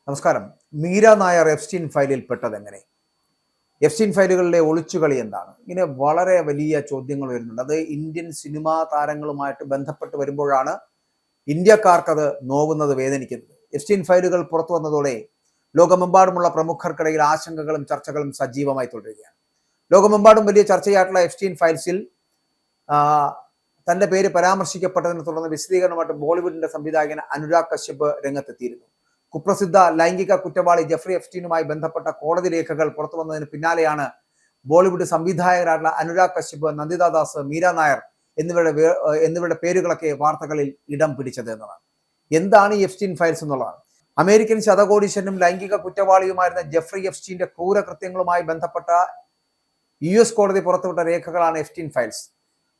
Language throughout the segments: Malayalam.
നമസ്കാരം. മീര നായർ എഫ്സ്റ്റീൻ ഫയലിൽ പെട്ടതെങ്ങനെ? എഫ്സ്റ്റീൻ ഫയലുകളിലെ ഒളിച്ചുകളി എന്താണ്? ഇങ്ങനെ വളരെ വലിയ ചോദ്യങ്ങൾ വരുന്നുണ്ട്. അത് ഇന്ത്യൻ സിനിമാ താരങ്ങളുമായിട്ട് ബന്ധപ്പെട്ട് വരുമ്പോഴാണ് ഇന്ത്യക്കാർക്കത് നോവുന്നത്, വേദനിക്കുന്നത്. എഫ്സ്റ്റീൻ ഫയലുകൾ പുറത്തു വന്നതോടെ ലോകമെമ്പാടുമുള്ള പ്രമുഖർക്കിടയിൽ ആശങ്കകളും ചർച്ചകളും സജീവമായി തുടരുകയാണ്. ലോകമെമ്പാടും വലിയ ചർച്ചയായിട്ടുള്ള എഫ്സ്റ്റീൻ ഫയൽസിൽ തന്റെ പേര് പരാമർശിക്കപ്പെട്ടതിനെ തുടർന്ന് വിശദീകരണമായിട്ട് ബോളിവുഡിന്റെ സംവിധായകൻ അനുരാഗ് കശ്യപ് രംഗത്തെത്തിയിരുന്നു. കുപ്രസിദ്ധ ലൈംഗിക കുറ്റവാളി ജെഫ്രി എപ്സ്റ്റീനുമായി ബന്ധപ്പെട്ട കോടതി രേഖകൾ പുറത്തു വന്നതിന് പിന്നാലെയാണ് ബോളിവുഡ് സംവിധായകരായിട്ടുള്ള അനുരാഗ് കശ്യപ്, നന്ദിത ദാസ്, മീര നായർ എന്നിവരുടെ പേരുകളൊക്കെ വാർത്തകളിൽ ഇടം പിടിച്ചത് എന്നതാണ്. എന്താണ് ഈ എപ്സ്റ്റീൻ ഫയൽസ് എന്നുള്ളതാണ്. അമേരിക്കൻ ശതകോടീശ്വരനും ലൈംഗിക കുറ്റവാളിയുമായിരുന്ന ജെഫ്രി എപ്സ്റ്റീന്റെ ക്രൂരകൃത്യങ്ങളുമായി ബന്ധപ്പെട്ട US കോടതി പുറത്തുവിട്ട രേഖകളാണ് എപ്സ്റ്റീൻ ഫയൽസ്.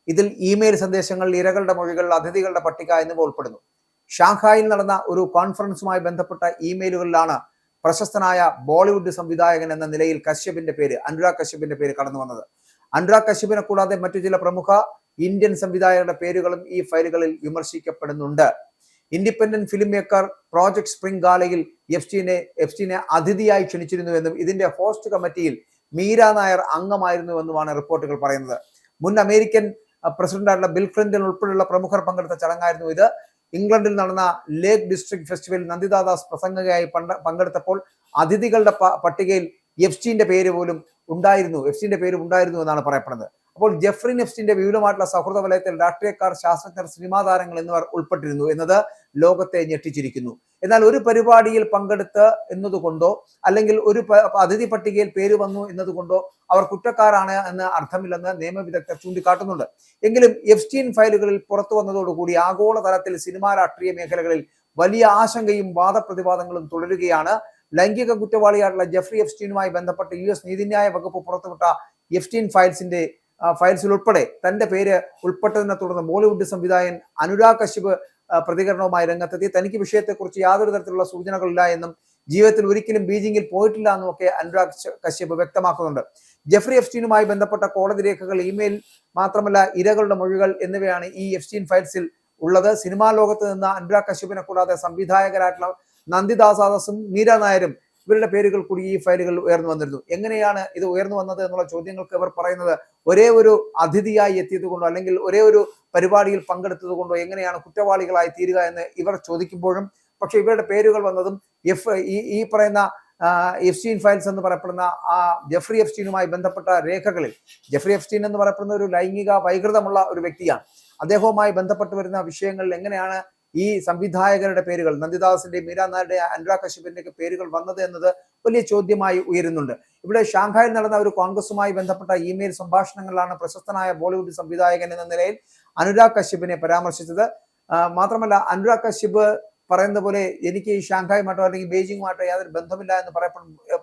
ഇതിൽ ഇമെയിൽ സന്ദേശങ്ങൾ, ഇരകളുടെ മൊഴികൾ, അതിഥികളുടെ പട്ടിക എന്നിവ ഉൾപ്പെടുന്നു. ഷാങ്ഹായിൽ നടന്ന ഒരു കോൺഫറൻസുമായി ബന്ധപ്പെട്ട ഇമെയിലുകളിലാണ് പ്രശസ്തനായ ബോളിവുഡ് സംവിധായകൻ എന്ന നിലയിൽ അനുരാഗ് കശ്യപിന്റെ പേര് കടന്നു വന്നത്. അനുരാഗ് കശ്യപിനെ കൂടാതെ മറ്റു ചില പ്രമുഖ ഇന്ത്യൻ സംവിധായകരുടെ പേരുകളും ഈ ഫയലുകളിൽ വിമർശിക്കപ്പെടുന്നുണ്ട്. Independent film maker project spring ഗാലയിൽ എപ്സ്റ്റീനെ അതിഥിയായി ക്ഷണിച്ചിരുന്നുവെന്നും ഇതിന്റെ ഹോസ്റ്റ് കമ്മിറ്റിയിൽ മീര നായർ അംഗമായിരുന്നുവെന്നുമാണ് റിപ്പോർട്ടുകൾ പറയുന്നത്. മുൻ അമേരിക്കൻ പ്രസിഡന്റായിട്ടുള്ള ബിൽ ക്ലിന്റൺ ഉൾപ്പെടെയുള്ള പ്രമുഖർ പങ്കെടുത്ത ചടങ്ങായിരുന്നു ഇത്. ഇംഗ്ലണ്ടിൽ നടന്ന ലേക്ക് ഡിസ്ട്രിക്ട് ഫെസ്റ്റിവലിൽ നന്ദിത ദാസ് പ്രസംഗകയായി പങ്കെടുത്തപ്പോൾ അതിഥികളുടെ പട്ടികയിൽ എപ്സ്റ്റീന്റെ പേര് ഉണ്ടായിരുന്നു എന്നാണ് പറയപ്പെടുന്നത്. അപ്പോൾ ജെഫ്രി എപ്സ്റ്റീന്റെ വിപുലമായിട്ടുള്ള സൗഹൃദ വലയത്തിൽ രാഷ്ട്രീയക്കാർ, ശാസ്ത്രജ്ഞർ, സിനിമാ താരങ്ങൾ എന്നിവർ ഉൾപ്പെട്ടിരുന്നു എന്നത് ലോകത്തെ ഞെട്ടിച്ചിരിക്കുന്നു. എന്നാൽ ഒരു പരിപാടിയിൽ പങ്കെടുത്ത് എന്നതുകൊണ്ടോ അല്ലെങ്കിൽ ഒരു അതിഥി പട്ടികയിൽ പേര് വന്നു എന്നതുകൊണ്ടോ അവർ കുറ്റക്കാരാണ് എന്ന് അർത്ഥമില്ലെന്ന് നിയമവിദഗ്ധർ ചൂണ്ടിക്കാട്ടുന്നുണ്ട്. എങ്കിലും എപ്സ്റ്റീൻ ഫയലുകളിൽ പുറത്തു വന്നതോടുകൂടി ആഗോളതലത്തിൽ സിനിമാ രാഷ്ട്രീയ മേഖലകളിൽ വലിയ ആശങ്കയും വാദപ്രതിവാദങ്ങളും തുടരുകയാണ്. ലൈംഗിക കുറ്റവാളിയായിട്ടുള്ള ജെഫ്രി എപ്സ്റ്റീനുമായി ബന്ധപ്പെട്ട് US നീതിന്യായ വകുപ്പ് പുറത്തുവിട്ട എപ്സ്റ്റീൻ ഫയൽസിൽ ഉൾപ്പെടെ തന്റെ പേര് ഉൾപ്പെട്ടതിനെ തുടർന്ന് ബോളിവുഡ് സംവിധായകൻ അനുരാഗ് കശ്യപ് പ്രതികരണവുമായി രംഗത്തെത്തി. തനിക്ക് വിഷയത്തെക്കുറിച്ച് യാതൊരു തരത്തിലുള്ള സൂചനകളില്ല എന്നും ജീവിതത്തിൽ ഒരിക്കലും ബീജിംഗിൽ പോയിട്ടില്ല എന്നും ഒക്കെ അനുരാഗ് കശ്യപ് വ്യക്തമാക്കുന്നുണ്ട്. ജെഫ്രി എപ്സ്റ്റീനുമായി ബന്ധപ്പെട്ട കോടതി രേഖകൾ, ഇമെയിൽ, മാത്രമല്ല ഇരകളുടെ മൊഴികൾ എന്നിവയാണ് ഈ എപ്സ്റ്റീൻ ഫയൽസിൽ ഉള്ളത്. സിനിമാ ലോകത്ത് നിന്ന് അനുരാഗ് കശ്യപിനെ കൂടാതെ സംവിധായകരായിട്ടുള്ള നന്ദിത ദാസും മീര നായരും ഇവരുടെ പേരുകൾ കൂടി ഈ ഫയലുകൾ ഉയർന്നു വന്നിരുന്നു. എങ്ങനെയാണ് ഇത് ഉയർന്നു വന്നത് എന്നുള്ള ചോദ്യങ്ങൾക്ക് ഇവർ പറയുന്നത് ഒരേ ഒരു അതിഥിയായി എത്തിയത് കൊണ്ടോ അല്ലെങ്കിൽ ഒരേ ഒരു പരിപാടിയിൽ പങ്കെടുത്തത് കൊണ്ടോ എങ്ങനെയാണ് കുറ്റവാളികളായി തീരുക എന്ന് ഇവർ ചോദിക്കുമ്പോഴും, പക്ഷെ ഇവരുടെ പേരുകൾ വന്നതും ഈ പറയുന്ന എപ്സ്റ്റീൻ ഫയൽസ് എന്ന് പറയപ്പെടുന്ന ആ ജെഫ്രി എപ്സ്റ്റീനുമായി ബന്ധപ്പെട്ട രേഖകളിൽ, ജെഫ്രി എപ്സ്റ്റീൻ എന്ന് പറയപ്പെടുന്ന ഒരു ലൈംഗിക വൈകൃതമുള്ള ഒരു വ്യക്തിയാണ്. അദ്ദേഹവുമായി ബന്ധപ്പെട്ട് വരുന്ന വിഷയങ്ങളിൽ എങ്ങനെയാണ് ഈ സംവിധായകരുടെ പേരുകൾ, നന്ദിദാസിന്റെ, മീര നായരുടെ, അനുരാഗ് കശ്യപിന്റെ പേരുകൾ വന്നത് എന്നത് വലിയ ചോദ്യമായി ഉയരുന്നുണ്ട്. ഇവിടെ ഷാങ്ഹായിൽ നടന്ന ഒരു കോൺഗ്രസുമായി ബന്ധപ്പെട്ട ഇമെയിൽ സംഭാഷണങ്ങളിലാണ് പ്രശസ്തനായ ബോളിവുഡ് സംവിധായകൻ എന്ന നിലയിൽ അനുരാഗ് കശ്യപിനെ പരാമർശിച്ചത്. മാത്രമല്ല അനുരാഗ് കശ്യപ് പറയുന്ന പോലെ എനിക്ക് ഈ ഷാങ്ഹായുമായിട്ടോ അല്ലെങ്കിൽ ബെയ്ജിങ്ങുമായിട്ടോ യാതൊരു ബന്ധമില്ല എന്ന്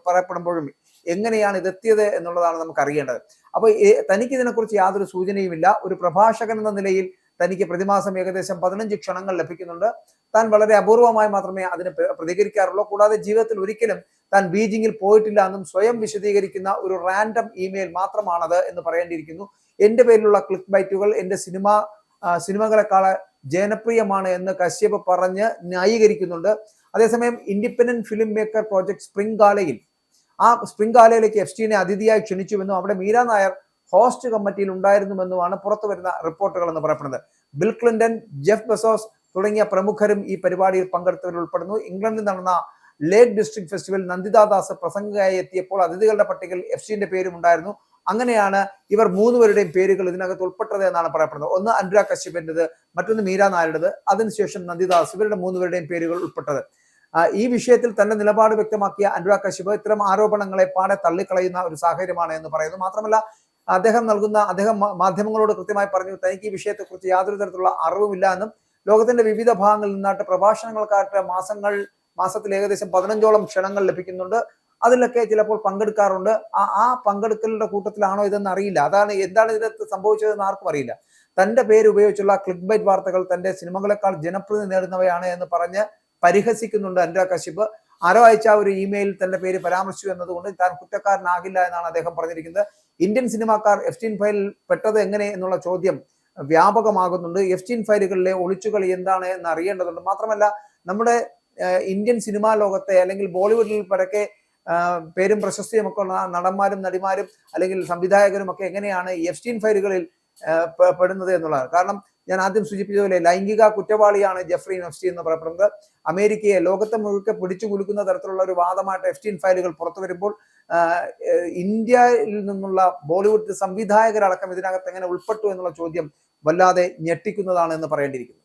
പറയപ്പെടുമ്പോഴും എങ്ങനെയാണ് ഇതെത്തിയത് എന്നുള്ളതാണ് നമുക്ക് അറിയേണ്ടത്. അപ്പോൾ തനിക്ക് ഇതിനെക്കുറിച്ച് യാതൊരു സൂചനയുമില്ല. ഒരു പ്രഭാഷകൻ എന്ന നിലയിൽ തനിക്ക് പ്രതിമാസം ഏകദേശം 15 ക്ഷണങ്ങൾ ലഭിക്കുന്നുണ്ട്. താൻ വളരെ അപൂർവമായി മാത്രമേ അതിന് പ്രതികരിക്കാറുള്ളൂ. കൂടാതെ ജീവിതത്തിൽ ഒരിക്കലും താൻ ബീജിംഗിൽ പോയിട്ടില്ല എന്നും സ്വയം വിശദീകരിക്കുന്ന ഒരു റാൻഡം ഇമെയിൽ മാത്രമാണത് എന്ന് പറയേണ്ടിയിരിക്കുന്നു. എന്റെ പേരിലുള്ള ക്ലിക്ക് ബൈറ്റുകൾ എന്റെ സിനിമകളെക്കാൾ ജനപ്രിയമാണ് എന്ന് കശ്യപ് പറഞ്ഞ് ന്യായീകരിക്കുന്നുണ്ട്. അതേസമയം independent film maker project spring ഗാലയിലേക്ക് എപ്സ്റ്റീനെ അതിഥിയായി ക്ഷണിച്ചുവെന്നും അവിടെ മീര നായർ ഹോസ്റ്റ് കമ്മിറ്റിയിൽ ഉണ്ടായിരുന്നുവെന്നുമാണ് പുറത്തു വരുന്ന റിപ്പോർട്ടുകൾ എന്ന് പറയപ്പെടുന്നത്. ബിൽ ക്ലിന്റൺ, ജെഫ് ബെസോസ് തുടങ്ങിയ പ്രമുഖരും ഈ പരിപാടിയിൽ പങ്കെടുത്തവരിൽ ഉൾപ്പെടുന്നു. ഇംഗ്ലണ്ടിൽ നടന്ന ലേക്ക് ഡിസ്ട്രിക്ട് ഫെസ്റ്റിവൽ നന്ദിത ദാസ് പ്രസംഗകയായി എത്തിയപ്പോൾ അതിഥികളുടെ പട്ടികയിൽ എപ്സ്റ്റീന്റെ പേരും ഉണ്ടായിരുന്നു. അങ്ങനെയാണ് ഇവർ 3 പേരുടെയും പേരുകൾ ഇതിനകത്ത് ഉൾപ്പെട്ടത് എന്നാണ് പറയപ്പെടുന്നത്. ഒന്ന് അനുരാഗ് കശ്യപിന്റേത്, മറ്റൊന്ന് മീര നായരുടേത്, അതിനുശേഷം നന്ദിദാസ്, ഇവരുടെ 3 പേരുടെയും പേരുകൾ ഉൾപ്പെട്ടത്. ഈ വിഷയത്തിൽ തന്റെ നിലപാട് വ്യക്തമാക്കിയ അനുരാഗ് കശ്യപ് ഇത്തരം ആരോപണങ്ങളെ പാടെ തള്ളിക്കളയുന്ന ഒരു സാഹചര്യമാണ് എന്ന് പറയുന്നു. മാത്രമല്ല അദ്ദേഹം മാധ്യമങ്ങളോട് കൃത്യമായി പറഞ്ഞു തനിക്ക് ഈ വിഷയത്തെക്കുറിച്ച് യാതൊരു തരത്തിലുള്ള അറിവുമില്ല എന്നും ലോകത്തിന്റെ വിവിധ ഭാഗങ്ങളിൽ നിന്നായിട്ട് പ്രഭാഷണങ്ങൾക്കായിട്ട് മാസത്തിൽ ഏകദേശം 15ഓളം ക്ഷണങ്ങൾ ലഭിക്കുന്നുണ്ട്. അതിലൊക്കെ ചിലപ്പോൾ പങ്കെടുക്കാറുണ്ട്. ആ പങ്കെടുക്കലിന്റെ കൂട്ടത്തിലാണോ ഇതെന്ന് അറിയില്ല. എന്താണ് ഇതിനകത്ത് സംഭവിച്ചതെന്ന് ആർക്കും അറിയില്ല. തന്റെ പേര് ഉപയോഗിച്ചുള്ള ക്ലിക്ക് ബൈറ്റ് വാർത്തകൾ തന്റെ സിനിമകളെക്കാൾ ജനപ്രീതി നേടുന്നവയാണ് എന്ന് പറഞ്ഞ് പരിഹസിക്കുന്നുണ്ട് അനുരാഗ് കശ്യപ്. ആരോ അയച്ച ഒരു ഇമെയിൽ തന്റെ പേര് പരാമർശിച്ചു എന്നതുകൊണ്ട് താൻ കുറ്റക്കാരനാകില്ല എന്നാണ് അദ്ദേഹം പറഞ്ഞിരിക്കുന്നത്. ഇന്ത്യൻ സിനിമാക്കാർ എപ്സ്റ്റീൻ ഫയലിൽ പെട്ടത് എങ്ങനെ എന്നുള്ള ചോദ്യം വ്യാപകമാകുന്നുണ്ട്. എപ്സ്റ്റീൻ ഫയലുകളിലെ ഒളിച്ചുകളി എന്താണ് എന്ന് അറിയേണ്ടതുണ്ട്. മാത്രമല്ല നമ്മുടെ ഇന്ത്യൻ സിനിമാ ലോകത്തെ അല്ലെങ്കിൽ ബോളിവുഡിൽ പരക്കെ പേരും പ്രശസ്തിയും ഒക്കെ ഉള്ള നടന്മാരും നടിമാരും അല്ലെങ്കിൽ സംവിധായകരും ഒക്കെ എങ്ങനെയാണ് എഫ്സ്റ്റീൻ ഫയലുകളിൽ പെടുന്നത് എന്നുള്ളതാണ്. കാരണം ഞാൻ ആദ്യം സൂചിപ്പിച്ചതുപോലെ ലൈംഗിക കുറ്റവാളിയാണ് ജെഫ്രി എഫ്സ്റ്റീൻ എന്ന് പറയപ്പെടുന്നത്. അമേരിക്കയെ ലോകത്തെ മുഴുക്കെ പിടിച്ചു കുലുക്കുന്ന തരത്തിലുള്ള ഒരു വാദമായിട്ട് എഫ്സ്റ്റീൻ ഫയലുകൾ പുറത്തു വരുമ്പോൾ ഇന്ത്യയിൽ നിന്നുള്ള ബോളിവുഡ് സംവിധായകരടക്കം ഇതിനകത്ത് എങ്ങനെ ഉൾപ്പെട്ടു എന്നുള്ള ചോദ്യം വല്ലാതെ ഞെട്ടിക്കുന്നതാണ് എന്ന് പറയേണ്ടിയിരിക്കുന്നു.